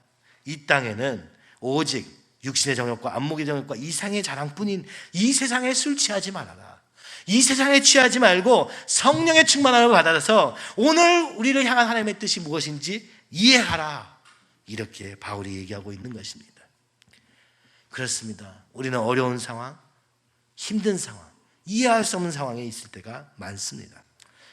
이 땅에는 오직 육신의 정욕과 안목의 정욕과 이상의 자랑뿐인 이 세상에 술 취하지 말아라. 이 세상에 취하지 말고 성령의 충만함을 받아서 오늘 우리를 향한 하나님의 뜻이 무엇인지 이해하라. 이렇게 바울이 얘기하고 있는 것입니다. 그렇습니다. 우리는 어려운 상황, 힘든 상황, 이해할 수 없는 상황에 있을 때가 많습니다.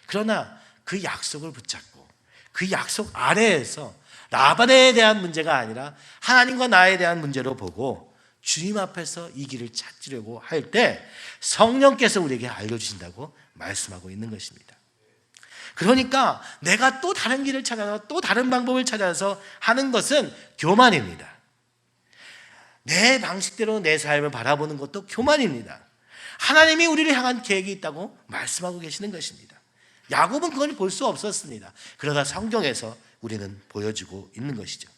그러나 그 약속을 붙잡고 그 약속 아래에서 라반에 대한 문제가 아니라 하나님과 나에 대한 문제로 보고 주님 앞에서 이 길을 찾으려고 할 때 성령께서 우리에게 알려주신다고 말씀하고 있는 것입니다. 그러니까 내가 또 다른 길을 찾아서 또 다른 방법을 찾아서 하는 것은 교만입니다. 내 방식대로 내 삶을 바라보는 것도 교만입니다. 하나님이 우리를 향한 계획이 있다고 말씀하고 계시는 것입니다. 야곱은 그걸 볼 수 없었습니다. 그러나 성경에서 우리는 보여주고 있는 것이죠.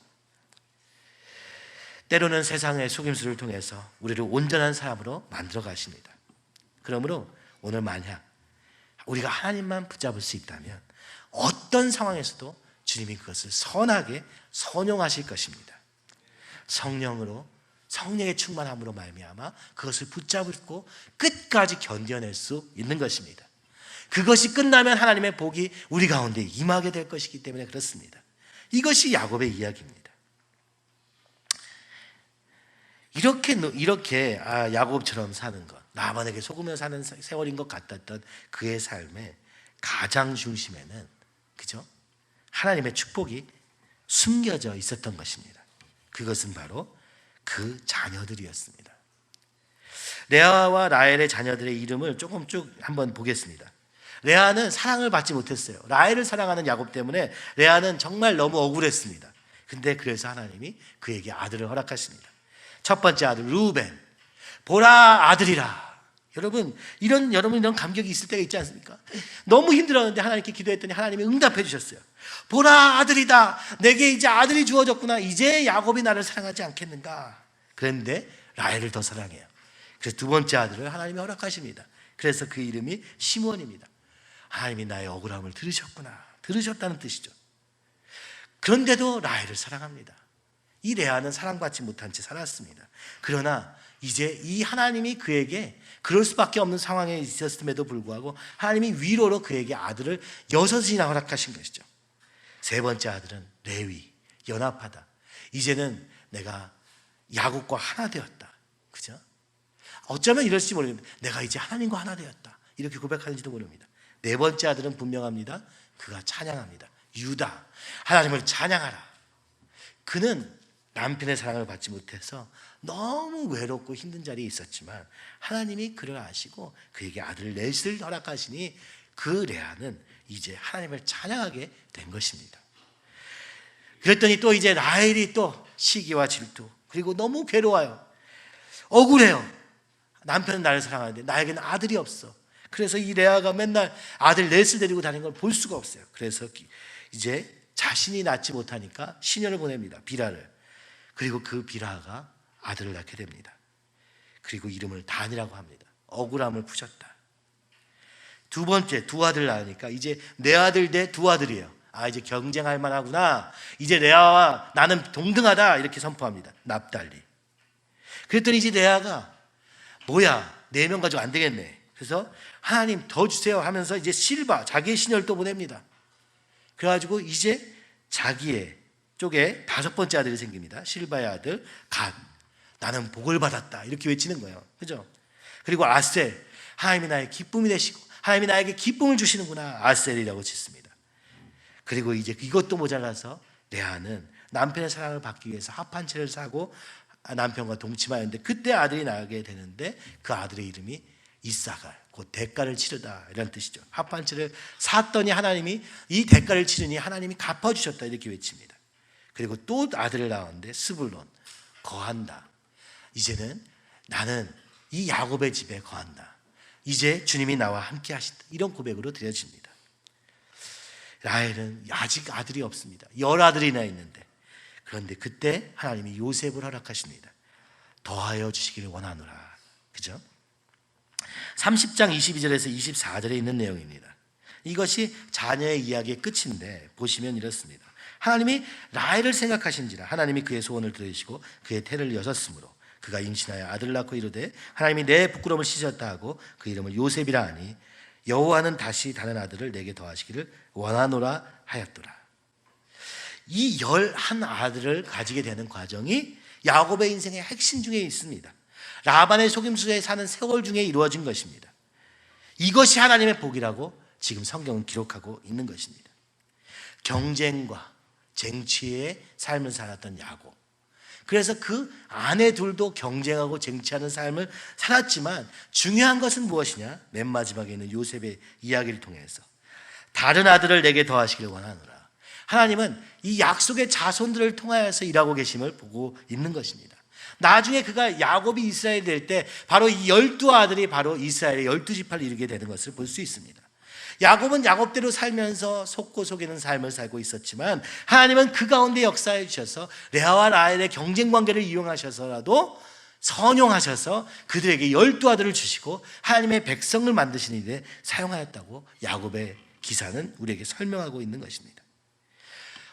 때로는 세상의 속임수를 통해서 우리를 온전한 사람으로 만들어 가십니다. 그러므로 오늘 만약 우리가 하나님만 붙잡을 수 있다면 어떤 상황에서도 주님이 그것을 선하게 선용하실 것입니다. 성령의 충만함으로 말미암아 그것을 붙잡고 끝까지 견뎌낼 수 있는 것입니다. 그것이 끝나면 하나님의 복이 우리 가운데 임하게 될 것이기 때문에 그렇습니다. 이것이 야곱의 이야기입니다. 이렇게 야곱처럼 사는 것, 라반에게 속으며 사는 세월인 것 같았던 그의 삶의 가장 중심에는 그죠? 하나님의 축복이 숨겨져 있었던 것입니다. 그것은 바로 그 자녀들이었습니다. 레아와 라헬의 자녀들의 이름을 조금 쭉 한번 보겠습니다. 레아는 사랑을 받지 못했어요. 라헬을 사랑하는 야곱 때문에 레아는 정말 너무 억울했습니다. 근데 그래서 하나님이 그에게 아들을 허락하십니다. 첫 번째 아들 루벤, 보라 아들이라. 여러분 이런 감격이 있을 때가 있지 않습니까? 너무 힘들었는데 하나님께 기도했더니 하나님이 응답해 주셨어요. 보라 아들이다. 내게 이제 아들이 주어졌구나. 이제 야곱이 나를 사랑하지 않겠는가. 그런데 라헬을 더 사랑해요. 그래서 두 번째 아들을 하나님이 허락하십니다. 그래서 그 이름이 시몬입니다. 하나님이 나의 억울함을 들으셨다는 뜻이죠. 그런데도 라헬을 사랑합니다. 이 레아는 사랑받지 못한 채 살았습니다. 그러나 이제 이 하나님이 그에게 그럴 수밖에 없는 상황에 있었음에도 불구하고 하나님이 위로로 그에게 아들을 6이나 허락하신 것이죠. 세 번째 아들은 레위, 연합하다. 이제는 내가 야곱과 하나 되었다. 그죠? 어쩌면 이럴지 모르겠는데 내가 이제 하나님과 하나 되었다. 이렇게 고백하는지도 모릅니다. 네 번째 아들은 분명합니다. 그가 찬양합니다. 유다, 하나님을 찬양하라. 그는 남편의 사랑을 받지 못해서 너무 외롭고 힘든 자리에 있었지만 하나님이 그를 아시고 그에게 아들 넷을 허락하시니 그 레아는 이제 하나님을 찬양하게 된 것입니다. 그랬더니 또 이제 라헬이 또 시기와 질투, 그리고 너무 괴로워요. 억울해요. 남편은 나를 사랑하는데 나에게는 아들이 없어. 그래서 이 레아가 맨날 아들 넷을 데리고 다니는 걸 볼 수가 없어요. 그래서 이제 자신이 낳지 못하니까 시녀를 보냅니다. 비라를. 그리고 그 비라가 아들을 낳게 됩니다. 그리고 이름을 단이라고 합니다. 억울함을 푸셨다. 두 번째 두 아들 낳으니까 이제 내 아들 대 두 아들이에요. 이제 경쟁할 만하구나. 이제 레아와 나는 동등하다. 이렇게 선포합니다. 납달리. 그랬더니 이제 레아가 뭐야 4명 가지고 안 되겠네. 그래서 하나님 더 주세요 하면서 이제 실바 자기의 시녀를 또 보냅니다. 그래가지고 이제 자기의 쪽에 5번째 아들이 생깁니다. 실바의 아들 갓. 나는 복을 받았다. 이렇게 외치는 거예요. 그죠? 그리고 아셀. 하나님이 나의 기쁨이 되시고 하나님이 나에게 기쁨을 주시는구나. 아셀이라고 짓습니다. 그리고 이제 이것도 모자라서 레아는 남편의 사랑을 받기 위해서 합판체를 사고 남편과 동침하였는데 그때 아들이 나게 되는데 그 아들의 이름이 이사갈, 곧 대가를 치르다 이런 뜻이죠. 합판체를 샀더니 하나님이 이 대가를 치르니 하나님이 갚아주셨다 이렇게 외칩니다. 그리고 또 아들을 낳았는데 스불론, 거한다. 이제는 나는 이 야곱의 집에 거한다. 이제 주님이 나와 함께 하신다. 이런 고백으로 드려집니다. 라헬은 아직 아들이 없습니다. 10아들이나 있는데 그런데 그때 하나님이 요셉을 허락하십니다. 더하여 주시기를 원하노라. 그죠? 30장 22절에서 24절에 있는 내용입니다. 이것이 자녀의 이야기의 끝인데 보시면 이렇습니다. 하나님이 라헬을 생각하신지라 하나님이 그의 소원을 들으시고 그의 태를 여셨으므로 그가 임신하여 아들을 낳고 이르되 하나님이 내 부끄러움을 씻으셨다 하고 그 이름을 요셉이라 하니 여호와는 다시 다른 아들을 내게 더하시기를 원하노라 하였더라. 이 11아들을 가지게 되는 과정이 야곱의 인생의 핵심 중에 있습니다. 라반의 속임수에 사는 세월 중에 이루어진 것입니다. 이것이 하나님의 복이라고 지금 성경은 기록하고 있는 것입니다. 경쟁과 쟁취의 삶을 살았던 야곱. 그래서 그 아내 둘도 경쟁하고 쟁취하는 삶을 살았지만 중요한 것은 무엇이냐? 맨 마지막에 있는 요셉의 이야기를 통해서 다른 아들을 내게 더하시길 원하노라. 하나님은 이 약속의 자손들을 통하여서 일하고 계심을 보고 있는 것입니다. 나중에 그가 야곱이 이스라엘이 될 때 바로 이 12아들이 바로 이스라엘의 12지파를 이루게 되는 것을 볼 수 있습니다. 야곱은 야곱대로 살면서 속고 속이는 삶을 살고 있었지만 하나님은 그 가운데 역사해 주셔서 레아와 라헬의 경쟁 관계를 이용하셔서라도 선용하셔서 그들에게 12아들을 주시고 하나님의 백성을 만드신 일에 사용하였다고 야곱의 기사는 우리에게 설명하고 있는 것입니다.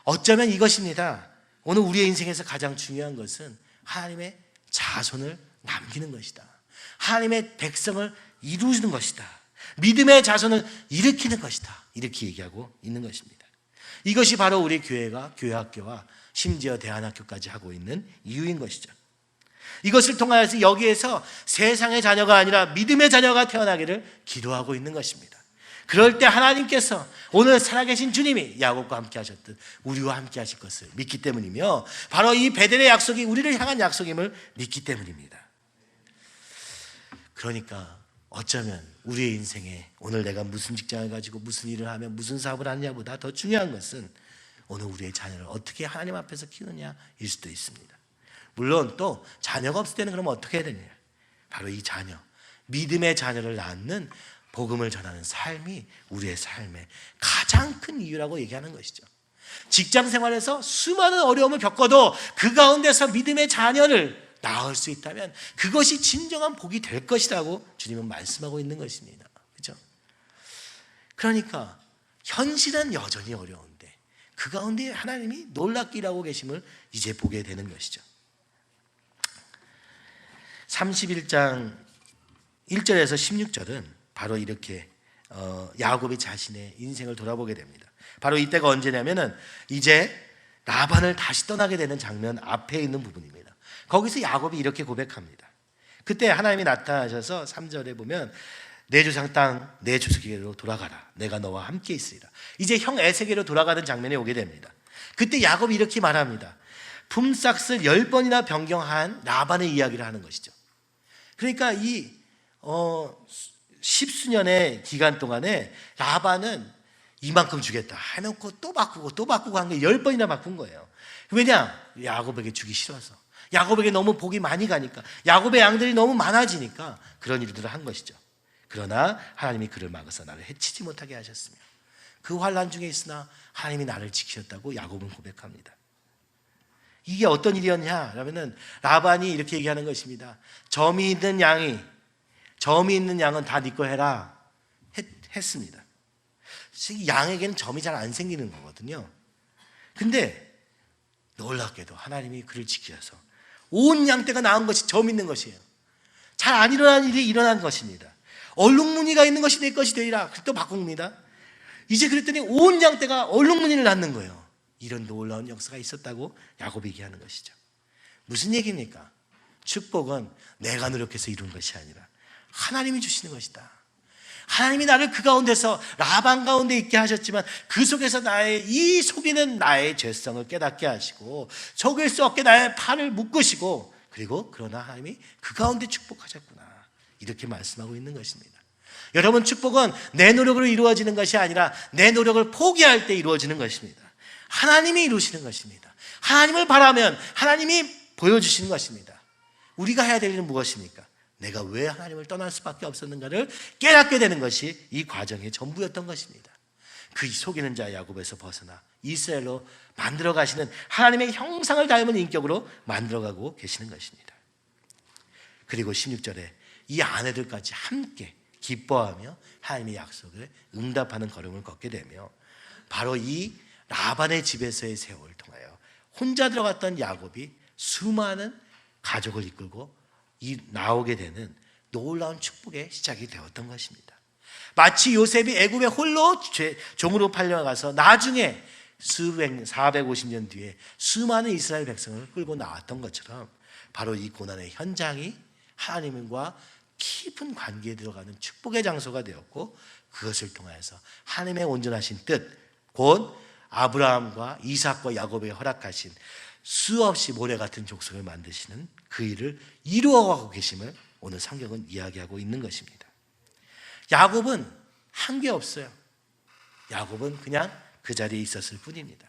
어쩌면 이것입니다. 오늘 우리의 인생에서 가장 중요한 것은 하나님의 자손을 남기는 것이다. 하나님의 백성을 이루는 것이다. 믿음의 자손을 일으키는 것이다. 이렇게 얘기하고 있는 것입니다. 이것이 바로 우리 교회가 교회학교와 심지어 대안학교까지 하고 있는 이유인 것이죠. 이것을 통하여서 여기에서 세상의 자녀가 아니라 믿음의 자녀가 태어나기를 기도하고 있는 것입니다. 그럴 때 하나님께서 오늘 살아계신 주님이 야곱과 함께 하셨듯 우리와 함께 하실 것을 믿기 때문이며 바로 이 베델의 약속이 우리를 향한 약속임을 믿기 때문입니다. 그러니까 어쩌면 우리의 인생에 오늘 내가 무슨 직장을 가지고 무슨 일을 하며 무슨 사업을 하느냐보다 더 중요한 것은 오늘 우리의 자녀를 어떻게 하나님 앞에서 키우느냐일 수도 있습니다. 물론 또 자녀가 없을 때는 그럼 어떻게 해야 되느냐? 바로 이 자녀, 믿음의 자녀를 낳는 복음을 전하는 삶이 우리의 삶의 가장 큰 이유라고 얘기하는 것이죠. 직장 생활에서 수많은 어려움을 겪어도 그 가운데서 믿음의 자녀를 낳을 수 있다면 그것이 진정한 복이 될 것이라고 주님은 말씀하고 있는 것입니다. 그렇죠? 그러니까 현실은 여전히 어려운데 그 가운데 하나님이 놀랍게 일하고 계심을 이제 보게 되는 것이죠. 31장 1절에서 16절은 바로 이렇게 야곱이 자신의 인생을 돌아보게 됩니다. 바로 이때가 언제냐면은 이제 라반을 다시 떠나게 되는 장면 앞에 있는 부분입니다. 거기서 야곱이 이렇게 고백합니다. 그때 하나님이 나타나셔서 3절에 보면 내 조상 땅 내 주석에게로 돌아가라. 내가 너와 함께 있으리라. 이제 형 에색에로 돌아가는 장면에 오게 됩니다. 그때 야곱이 이렇게 말합니다. 품삯을 10번이나 변경한 라반의 이야기를 하는 것이죠. 그러니까 이 십수년의 기간 동안에 라반은 이만큼 주겠다 해놓고 또 바꾸고 한 게 10번이나 바꾼 거예요. 왜냐? 야곱에게 주기 싫어서. 야곱에게 너무 복이 많이 가니까, 야곱의 양들이 너무 많아지니까 그런 일들을 한 것이죠. 그러나 하나님이 그를 막아서 나를 해치지 못하게 하셨으며 그 환난 중에 있으나 하나님이 나를 지키셨다고 야곱은 고백합니다. 이게 어떤 일이었냐? 그러면은 라반이 이렇게 얘기하는 것입니다. 점이 있는 양은 다 네 거 해라 했습니다. 양에게는 점이 잘 안 생기는 거거든요. 근데 놀랍게도 하나님이 그를 지키셔서 온 양떼가 낳은 것이 점 있는 것이에요. 잘 안 일어나는 일이 일어난 것입니다. 얼룩무늬가 있는 것이 내 것이 되리라. 또 바꿉니다. 이제 그랬더니 온 양떼가 얼룩무늬를 낳는 거예요. 이런 놀라운 역사가 있었다고 야곱이 얘기하는 것이죠. 무슨 얘기입니까? 축복은 내가 노력해서 이룬 것이 아니라 하나님이 주시는 것이다. 하나님이 나를 그 가운데서 라반 가운데 있게 하셨지만 그 속에서 이 속이는 나의 죄성을 깨닫게 하시고 속일 수 없게 나의 팔을 묶으시고 그리고 그러나 하나님이 그 가운데 축복하셨구나. 이렇게 말씀하고 있는 것입니다. 여러분, 축복은 내 노력으로 이루어지는 것이 아니라 내 노력을 포기할 때 이루어지는 것입니다. 하나님이 이루시는 것입니다. 하나님을 바라면 하나님이 보여주시는 것입니다. 우리가 해야 될 일은 무엇입니까? 내가 왜 하나님을 떠날 수밖에 없었는가를 깨닫게 되는 것이 이 과정의 전부였던 것입니다. 그 속이는 자 야곱에서 벗어나 이스라엘로 만들어 가시는 하나님의 형상을 닮은 인격으로 만들어가고 계시는 것입니다. 그리고 16절에 이 아내들까지 함께 기뻐하며 하나님의 약속을 응답하는 걸음을 걷게 되며 바로 이 라반의 집에서의 세월을 통하여 혼자 들어갔던 야곱이 수많은 가족을 이끌고 나오게 되는 놀라운 축복의 시작이 되었던 것입니다. 마치 요셉이 애굽에 홀로 종으로 팔려가서 나중에 수백 450년 뒤에 수많은 이스라엘 백성을 끌고 나왔던 것처럼 바로 이 고난의 현장이 하나님과 깊은 관계에 들어가는 축복의 장소가 되었고, 그것을 통하여서 하나님의 온전하신 뜻, 곧 아브라함과 이삭과 야곱에게 허락하신 수없이 모래 같은 족속을 만드시는 그 일을 이루어가고 계심을 오늘 성경은 이야기하고 있는 것입니다. 야곱은 한 게 없어요. 야곱은 그냥 그 자리에 있었을 뿐입니다.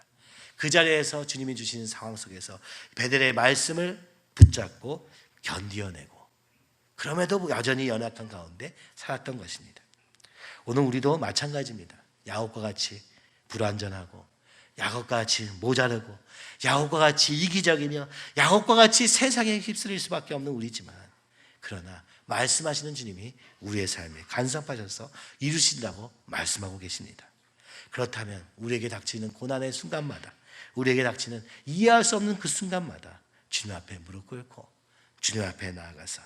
그 자리에서 주님이 주시는 상황 속에서 베델의 말씀을 붙잡고 견디어내고, 그럼에도 여전히 연약한 가운데 살았던 것입니다. 오늘 우리도 마찬가지입니다. 야곱과 같이 불완전하고, 야곱과 같이 모자르고, 야곱과 같이 이기적이며, 야곱과 같이 세상에 휩쓸릴 수밖에 없는 우리지만, 그러나 말씀하시는 주님이 우리의 삶에 간섭하셔서 이루신다고 말씀하고 계십니다. 그렇다면 우리에게 닥치는 고난의 순간마다, 우리에게 닥치는 이해할 수 없는 그 순간마다 주님 앞에 무릎 꿇고 주님 앞에 나아가서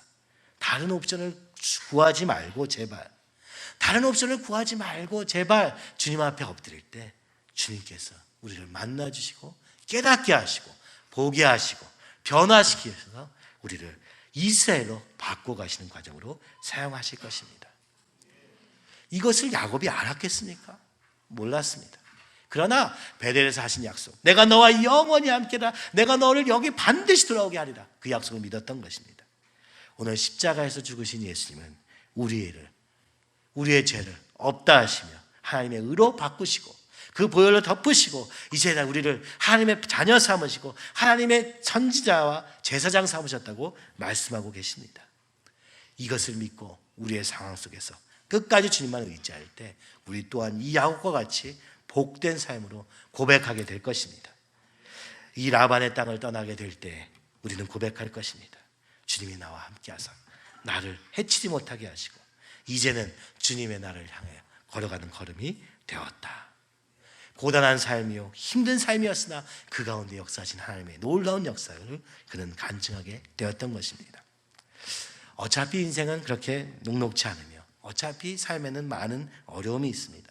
다른 옵션을 구하지 말고 제발, 다른 옵션을 구하지 말고 제발 주님 앞에 엎드릴 때 주님께서 우리를 만나주시고 깨닫게 하시고 보게 하시고 변화시키기 위해서 우리를 이스라엘로 바꿔가시는 과정으로 사용하실 것입니다. 이것을 야곱이 알았겠습니까? 몰랐습니다. 그러나 베델에서 하신 약속, 내가 너와 영원히 함께라, 내가 너를 여기 반드시 돌아오게 하리라, 그 약속을 믿었던 것입니다. 오늘 십자가에서 죽으신 예수님은 우리의 죄를 없다 하시며 하나님의 의로 바꾸시고 그 보혈로 덮으시고 이제 우리를 하나님의 자녀 삼으시고 하나님의 선지자와 제사장 삼으셨다고 말씀하고 계십니다. 이것을 믿고 우리의 상황 속에서 끝까지 주님만 의지할 때 우리 또한 이 야곱과 같이 복된 삶으로 고백하게 될 것입니다. 이 라반의 땅을 떠나게 될 때 우리는 고백할 것입니다. 주님이 나와 함께 하사 나를 해치지 못하게 하시고 이제는 주님의 나를 향해 걸어가는 걸음이 되었다. 고단한 삶이요 힘든 삶이었으나 그 가운데 역사하신 하나님의 놀라운 역사를 그는 간증하게 되었던 것입니다. 어차피 인생은 그렇게 녹록지 않으며 어차피 삶에는 많은 어려움이 있습니다.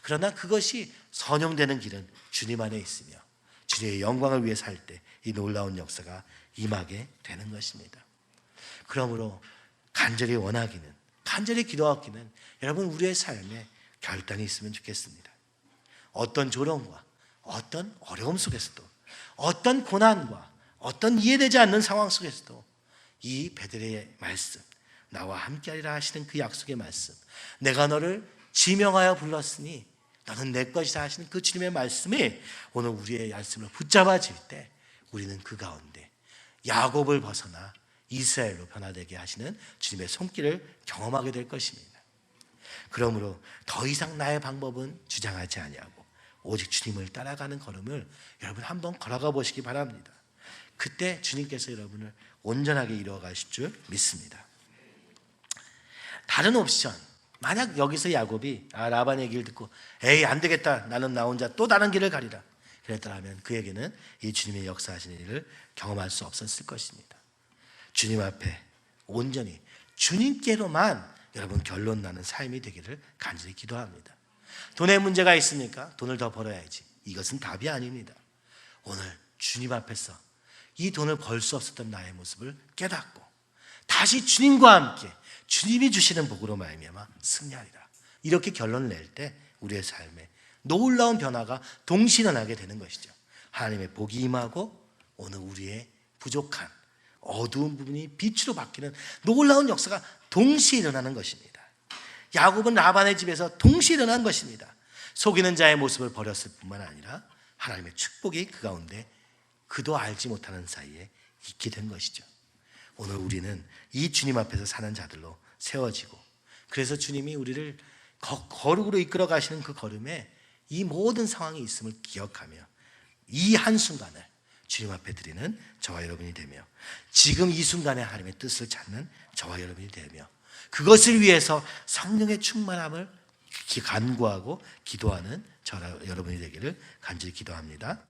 그러나 그것이 선용되는 길은 주님 안에 있으며 주님의 영광을 위해 살 때 이 놀라운 역사가 임하게 되는 것입니다. 그러므로 간절히 원하기는, 간절히 기도하기는 여러분 우리의 삶에 결단이 있으면 좋겠습니다. 어떤 조롱과 어떤 어려움 속에서도, 어떤 고난과 어떤 이해되지 않는 상황 속에서도 이 베델의 말씀, 나와 함께하리라 하시는 그 약속의 말씀, 내가 너를 지명하여 불렀으니 너는 내 것이다 하시는 그 주님의 말씀이 오늘 우리의 말씀을 붙잡아질 때 우리는 그 가운데 야곱을 벗어나 이스라엘로 변화되게 하시는 주님의 손길을 경험하게 될 것입니다. 그러므로 더 이상 나의 방법은 주장하지 아니하고 오직 주님을 따라가는 걸음을 여러분 한번 걸어가 보시기 바랍니다. 그때 주님께서 여러분을 온전하게 이루어 가실 줄 믿습니다. 다른 옵션, 만약 여기서 야곱이 라반의 얘기를 듣고 에이 안 되겠다, 나는 나 혼자 또 다른 길을 가리라 그랬더라면 그에게는 이 주님의 역사하시는 일을 경험할 수 없었을 것입니다. 주님 앞에 온전히 주님께로만 여러분 결론 나는 삶이 되기를 간절히 기도합니다. 돈에 문제가 있습니까? 돈을 더 벌어야지. 이것은 답이 아닙니다. 오늘 주님 앞에서 이 돈을 벌 수 없었던 나의 모습을 깨닫고 다시 주님과 함께 주님이 주시는 복으로 말미암아 승리하리라, 이렇게 결론을 낼 때 우리의 삶에 놀라운 변화가 동시에 일어나게 되는 것이죠. 하나님의 복이 임하고 오늘 우리의 부족한 어두운 부분이 빛으로 바뀌는 놀라운 역사가 동시에 일어나는 것입니다. 야곱은 라반의 집에서 동시에 일어난 것입니다. 속이는 자의 모습을 버렸을 뿐만 아니라 하나님의 축복이 그 가운데 그도 알지 못하는 사이에 있게 된 것이죠. 오늘 우리는 이 주님 앞에서 사는 자들로 세워지고, 그래서 주님이 우리를 거룩으로 이끌어 가시는 그 걸음에 이 모든 상황이 있음을 기억하며 이 한순간을 주님 앞에 드리는 저와 여러분이 되며 지금 이 순간에 하나님의 뜻을 찾는 저와 여러분이 되며 그것을 위해서 성령의 충만함을 간구하고 기도하는 저와 여러분이 되기를 간절히 기도합니다.